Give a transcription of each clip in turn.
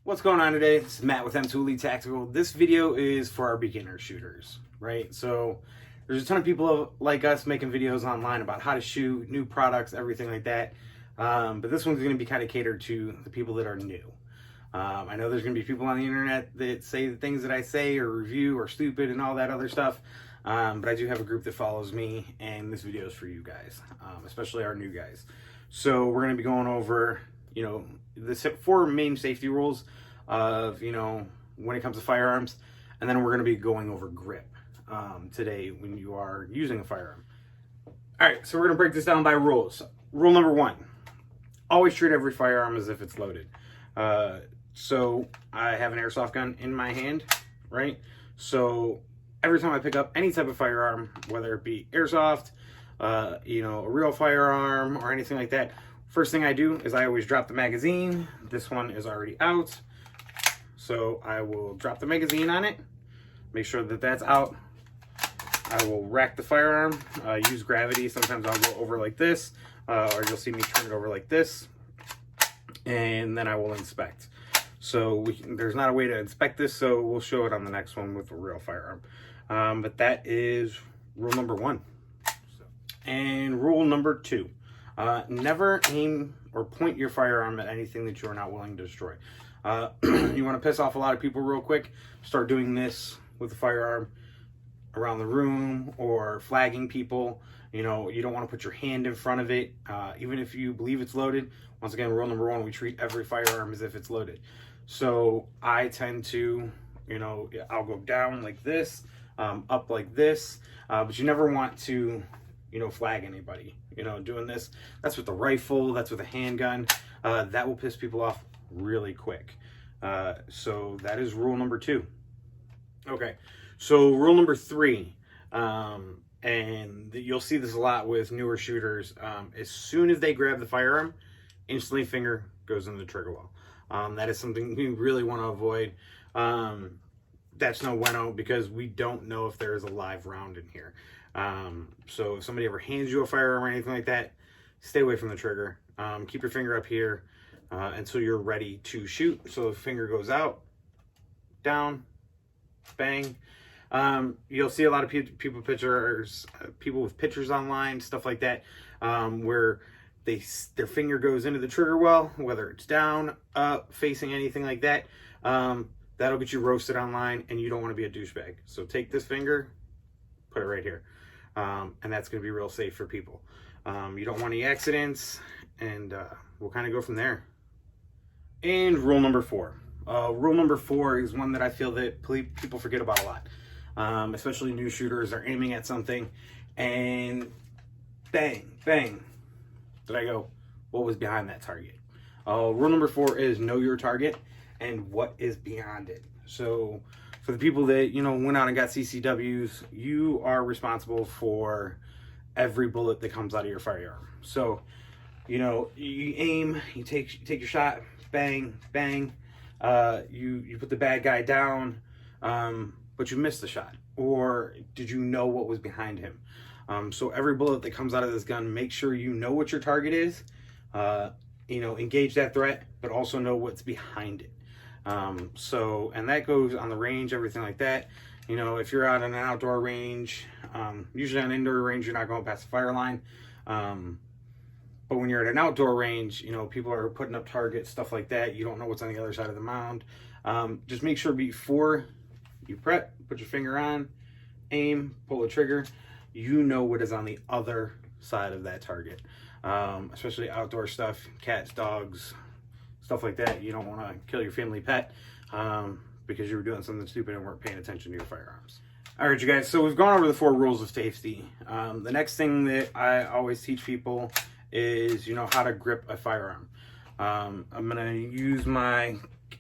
What's going on today? This is Matt with M2 Elite Tactical. This video is for our beginner shooters, right? So there's a ton of people like us making videos online about how to shoot, new products, everything like that. But this one's going to be kind of catered to the people that are new. I know there's going to be people on the internet that say the things that I say or review are stupid and all that other stuff. But I do have a group that follows me, and this video is for you guys, especially our new guys. So we're going to be going over, the 4 main safety rules of, when it comes to firearms. And then we're going to be going over grip today when you are using a firearm. All right, so we're going to break this down by rules. Rule number 1, always treat every firearm as if it's loaded. So I have an airsoft gun in my hand, right? So every time I pick up any type of firearm, whether it be airsoft, a real firearm or anything like that, first thing I do is I always drop the magazine. This one is already out. So I will drop the magazine on it, make sure that that's out. I will rack the firearm, use gravity. Sometimes I'll go over like this, or you'll see me turn it over like this, and then I will inspect. So there's not a way to inspect this, so we'll show it on the next one with a real firearm. But that is rule number 1. And rule number 2, never aim or point your firearm at anything that you are not willing to destroy. You want to piss off a lot of people real quick, start doing this with the firearm around the room or flagging people. You don't want to put your hand in front of it, even if you believe it's loaded. Once again, rule number 1, we treat every firearm as if it's loaded. So I tend to, I'll go down like this, up like this, but you never want to, flag anybody, doing this. That's with the rifle, that's with a handgun. That will piss people off really quick. So that is rule number 2. Okay, so rule number 3, and you'll see this a lot with newer shooters. As soon as they grab the firearm, instantly finger goes in the trigger well. That is something we really want to avoid. That's no bueno, because we don't know if there is a live round in here. So if somebody ever hands you a firearm or anything like that, stay away from the trigger. Keep your finger up here until you're ready to shoot. So the finger goes out, down, bang. You'll see a lot of people with pictures online, stuff like that, where their finger goes into the trigger well, whether it's down, up, facing anything like that. That'll get you roasted online, and you don't want to be a douchebag. So take this finger, put it right here, and that's going to be real safe for people. You don't want any accidents, and we'll kind of go from there. And rule number 4. Rule number 4 is one that I feel that people forget about a lot, especially new shooters are aiming at something, and bang, bang. Did I go, what was behind that target? Rule number 4 is know your target and what is beyond it. So for the people that, went out and got CCWs, you are responsible for every bullet that comes out of your firearm. So, you aim, you take your shot, bang, bang. You put the bad guy down, but you missed the shot. Or did you know what was behind him? So every bullet that comes out of this gun, make sure you know what your target is, engage that threat, but also know what's behind it. And that goes on the range, everything like that. If you're out on an outdoor range, usually on an indoor range, you're not going past the fire line. But when you're at an outdoor range, people are putting up targets, stuff like that. You don't know what's on the other side of the mound. Just make sure before you prep, put your finger on, aim, pull the trigger, you know what is on the other side of that target. Especially outdoor stuff, cats, dogs, stuff like that. You don't want to kill your family pet because you were doing something stupid and weren't paying attention to your firearms. All right, you guys, so we've gone over the 4 rules of safety. The next thing that I always teach people is, how to grip a firearm. I'm going to use my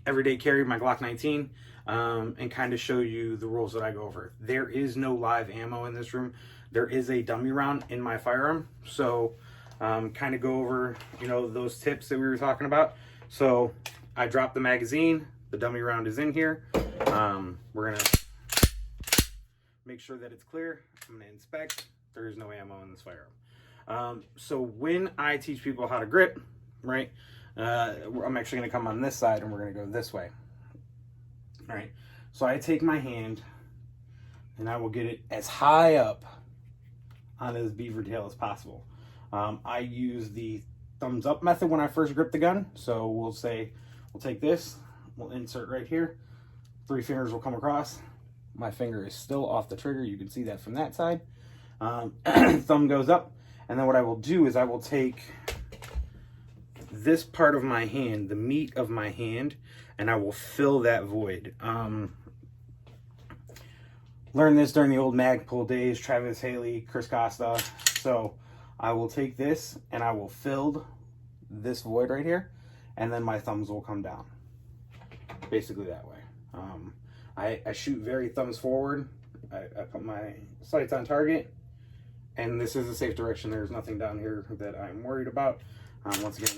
everyday carry, my Glock 19, and kind of show you the rules that I go over. There is no live ammo in this room. There is a dummy round in my firearm. So kind of go over, those tips that we were talking about. So I dropped the magazine. The dummy round is in here. We're going to make sure that it's clear. I'm going to inspect. There is no ammo in this firearm. So when I teach people how to grip, right, I'm actually going to come on this side and we're going to go this way. All right. So I take my hand and I will get it as high up on this beaver tail as possible. I use the thumbs up method when I first grip the gun. So we'll take this, we'll insert right here. 3 fingers will come across. My finger is still off the trigger. You can see that from that side. Thumb goes up. And then what I will do is I will take this part of my hand, the meat of my hand, and I will fill that void. Learned this during the old Magpul days, Travis Haley, Chris Costa. So I will take this and I will fill this void right here, and then my thumbs will come down. Basically that way. I shoot very thumbs forward. I put my sights on target, and this is a safe direction. There's nothing down here that I'm worried about. Once again,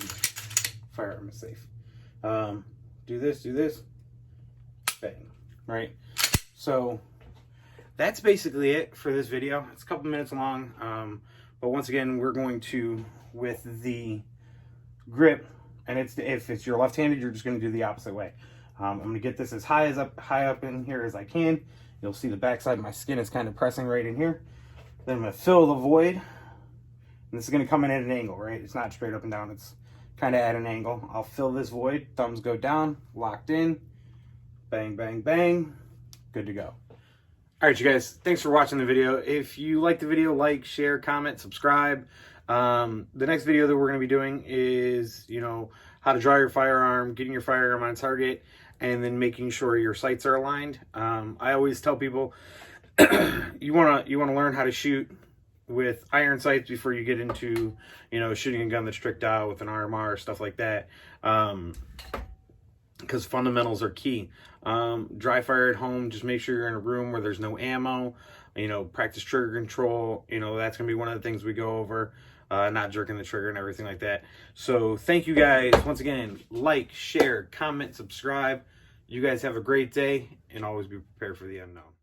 firearm is safe. Do this, bang, right? So that's basically it for this video. It's a couple minutes long, but once again, we're going to, with the grip, and if it's your left-handed, you're just going to do the opposite way. I'm going to get this as high up in here as I can. You'll see the backside of my skin is kind of pressing right in here. Then I'm going to fill the void, and this is going to come in at an angle, right? It's not straight up and down. It's kind of at an angle. I'll fill this void. Thumbs go down, locked in. Bang, bang, bang. Good to go. All right, you guys, thanks for watching the video. If you like the video, like, share, comment, subscribe. The next video that we're going to be doing is, how to draw your firearm, getting your firearm on target, and then making sure your sights are aligned. I always tell people you want to learn how to shoot with iron sights before you get into, shooting a gun that's tricked out with an RMR, stuff like that. Because fundamentals are key. Dry fire at home, just make sure you're in a room where there's no ammo. Practice trigger control. That's gonna be one of the things we go over. Not jerking the trigger and everything like that. So thank you guys once again. Like, share, comment, subscribe. You guys have a great day, and always be prepared for the unknown.